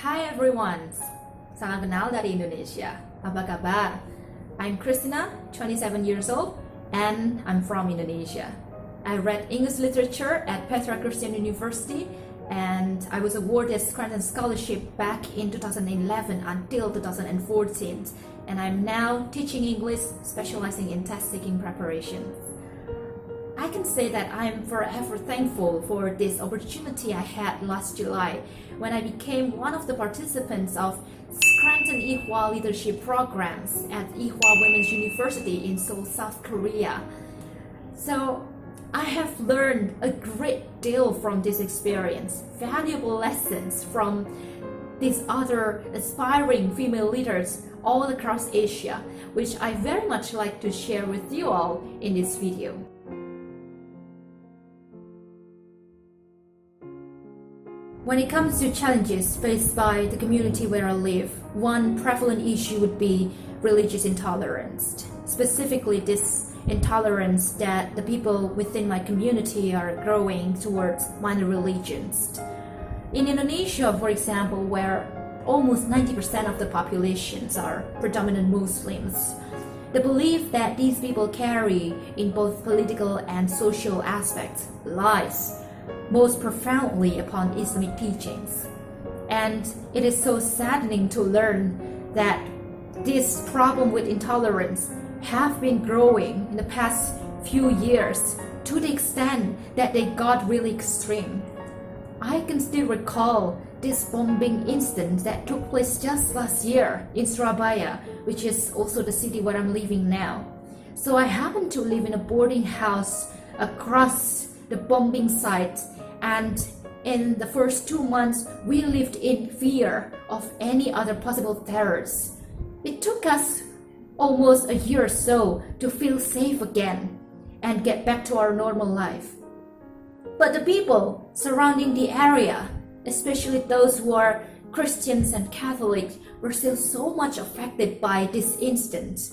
Hi everyone, salam kenal dari Indonesia. Apa kabar? I'm Christina, 27 years old, and I'm from Indonesia. I read English literature at Petra Christian University, and I was awarded Scranton scholarship back in 2011 until 2014, and I'm now teaching English, specializing in test-taking preparations. I can say that I'm forever thankful for this opportunity I had last July when I became one of the participants of Scranton Ihwa leadership programs at Ihwa Women's University in Seoul, South Korea. So I have learned a great deal from this experience, valuable lessons from these other aspiring female leaders all across Asia, which I very much like to share with you all in this video. When it comes to challenges faced by the community where I live, one prevalent issue would be religious intolerance. Specifically, this intolerance that the people within my community are growing towards minor religions. In Indonesia, for example, where almost 90% of the populations are predominant Muslims, the belief that these people carry in both political and social aspects lies most profoundly upon Islamic teachings. And it is so saddening to learn that this problem with intolerance have been growing in the past few years to the extent that they got really extreme. I can still recall this bombing incident that took place just last year in Surabaya, which is also the city where I'm living now. So I happened to live in a boarding house across the bombing site, and in the first 2 months we lived in fear of any other possible terrors. It took us almost a year or so to feel safe again and get back to our normal life. But the people surrounding the area, especially those who are Christians and Catholics, were still so much affected by this incident,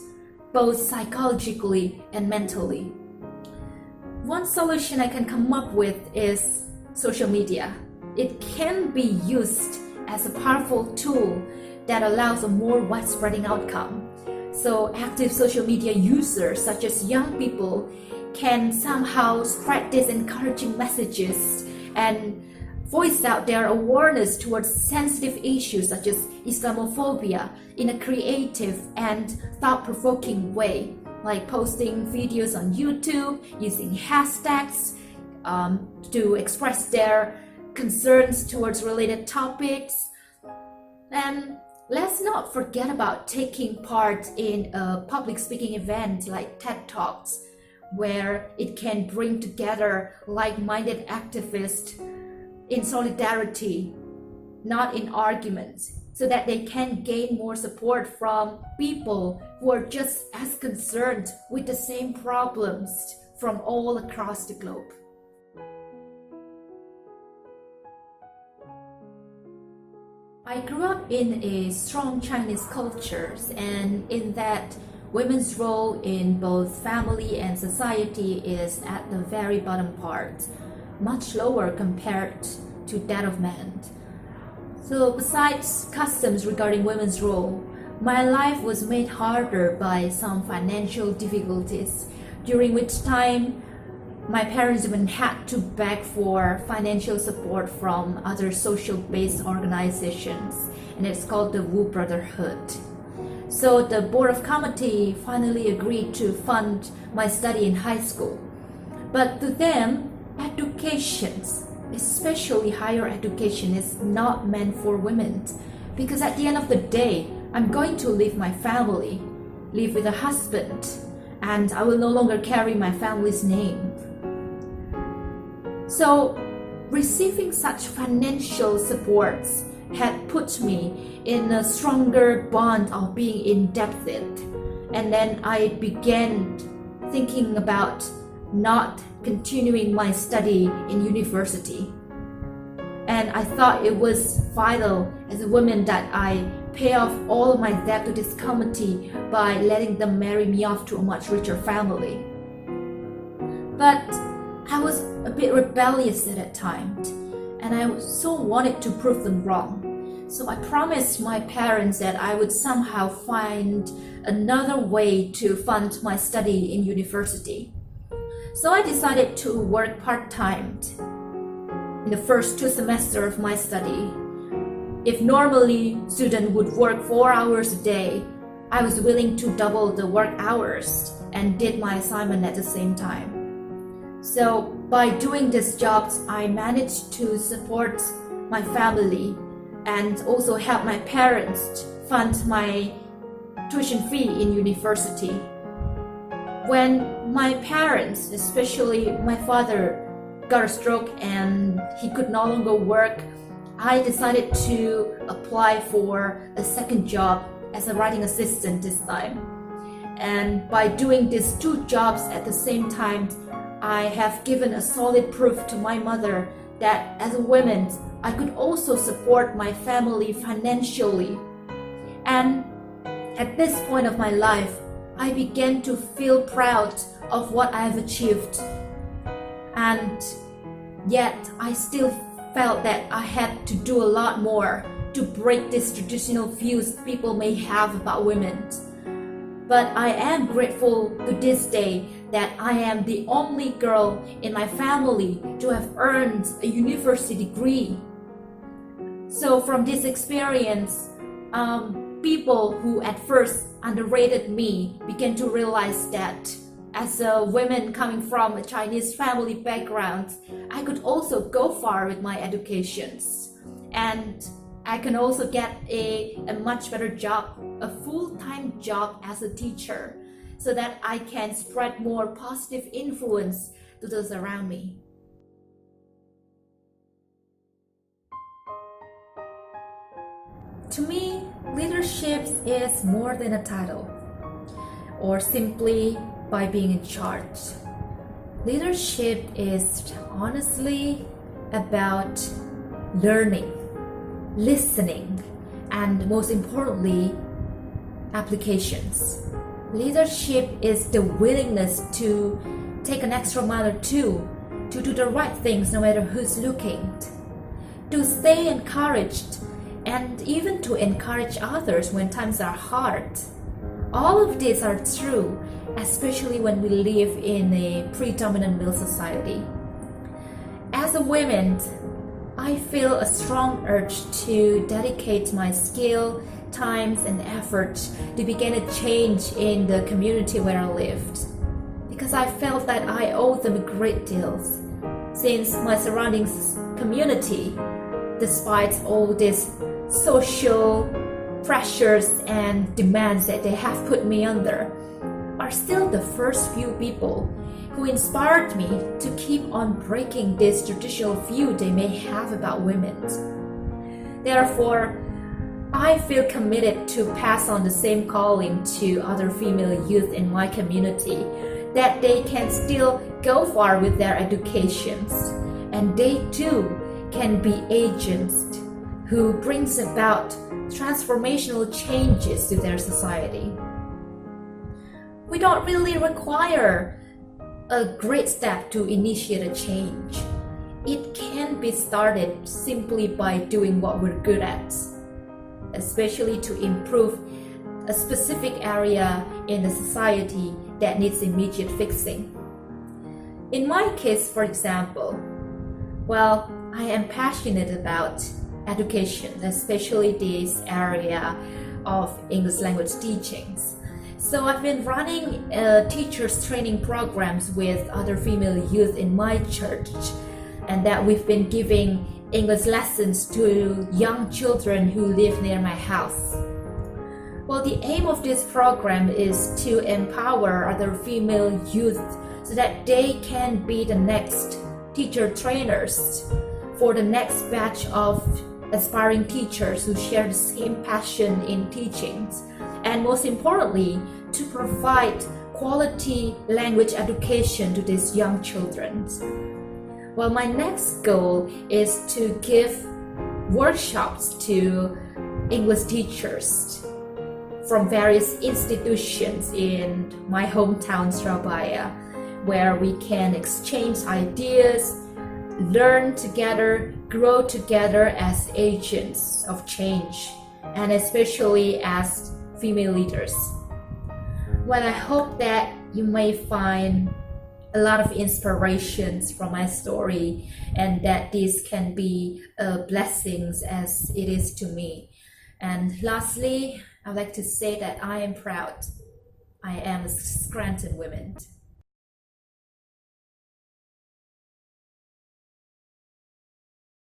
both psychologically and mentally. One solution I can come up with is social media. It can be used as a powerful tool that allows a more widespreading outcome. So active social media users, such as young people, can somehow spread these encouraging messages and voice out their awareness towards sensitive issues such as Islamophobia in a creative and thought-provoking way, like posting videos on YouTube, using hashtags to express their concerns towards related topics. And let's not forget about taking part in a public speaking event like TED Talks, where it can bring together like-minded activists in solidarity, not in arguments, so that they can gain more support from people who are just as concerned with the same problems from all across the globe. I grew up in a strong Chinese culture, and in that, women's role in both family and society is at the very bottom part, much lower compared to that of men. So besides customs regarding women's role, my life was made harder by some financial difficulties, during which time my parents even had to beg for financial support from other social-based organizations, and it's called the Wu Brotherhood. So the Board of Committee finally agreed to fund my study in high school. But to them, education, especially higher education, is not meant for women, because at the end of the day, I'm going to leave my family, live with a husband, and I will no longer carry my family's name. So receiving such financial supports had put me in a stronger bond of being indebted, and then I began thinking about not continuing my study in university. And I thought it was vital as a woman that I pay off all of my debt to this committee by letting them marry me off to a much richer family. But I was a bit rebellious at that time, and I so wanted to prove them wrong. So I promised my parents that I would somehow find another way to fund my study in university. So I decided to work part-time in the first 2 semesters of my study. If normally students would work 4 hours a day, I was willing to double the work hours and did my assignment at the same time. So by doing these jobs, I managed to support my family and also help my parents fund my tuition fee in university. When my parents, especially my father, got a stroke and he could no longer work, I decided to apply for a second job as a writing assistant this time. And by doing these 2 jobs at the same time, I have given a solid proof to my mother that as a woman, I could also support my family financially. And at this point of my life, I began to feel proud of what I have achieved. And yet, I still felt that I had to do a lot more to break these traditional views people may have about women. But I am grateful to this day that I am the only girl in my family to have earned a university degree. So from this experience, people who at first underrated me began to realize that as a woman coming from a Chinese family background, I could also go far with my educations. And I can also get a much better job, a full-time job as a teacher, so that I can spread more positive influence to those around me. To me, leadership is more than a title, or simply by being in charge. Leadership is honestly about learning, listening, and most importantly, applications. Leadership is the willingness to take an extra mile or two to do the right things no matter who's looking, to stay encouraged, and even to encourage others when times are hard. All of these are true, especially when we live in a predominant male society. As a woman, I feel a strong urge to dedicate my skill, times, and effort to begin a change in the community where I lived, because I felt that I owe them a great deal, since my surroundings community, despite all these social pressures and demands that they have put me under, are still the first few people who inspired me to keep on breaking this traditional view they may have about women. Therefore, I feel committed to pass on the same calling to other female youth in my community, that they can still go far with their educations, and they too can be agents who brings about transformational changes to their society. We don't really require a great step to initiate a change. It can be started simply by doing what we're good at, especially to improve a specific area in the society that needs immediate fixing. In my case, for example, I am passionate about education, especially this area of English language teachings. So I've been running teachers training programs with other female youth in my church, and that we've been giving English lessons to young children who live near my house. Well, the aim of this program is to empower other female youth so that they can be the next teacher trainers for the next batch of aspiring teachers who share the same passion in teaching, and most importantly, to provide quality language education to these young children. Well, my next goal is to give workshops to English teachers from various institutions in my hometown, Surabaya, where we can exchange ideas, learn together, grow together as agents of change, and especially as female leaders. Well, I hope that you may find a lot of inspirations from my story, and that this can be blessings as it is to me. And lastly, I'd like to say that I am proud. I am a Scranton woman.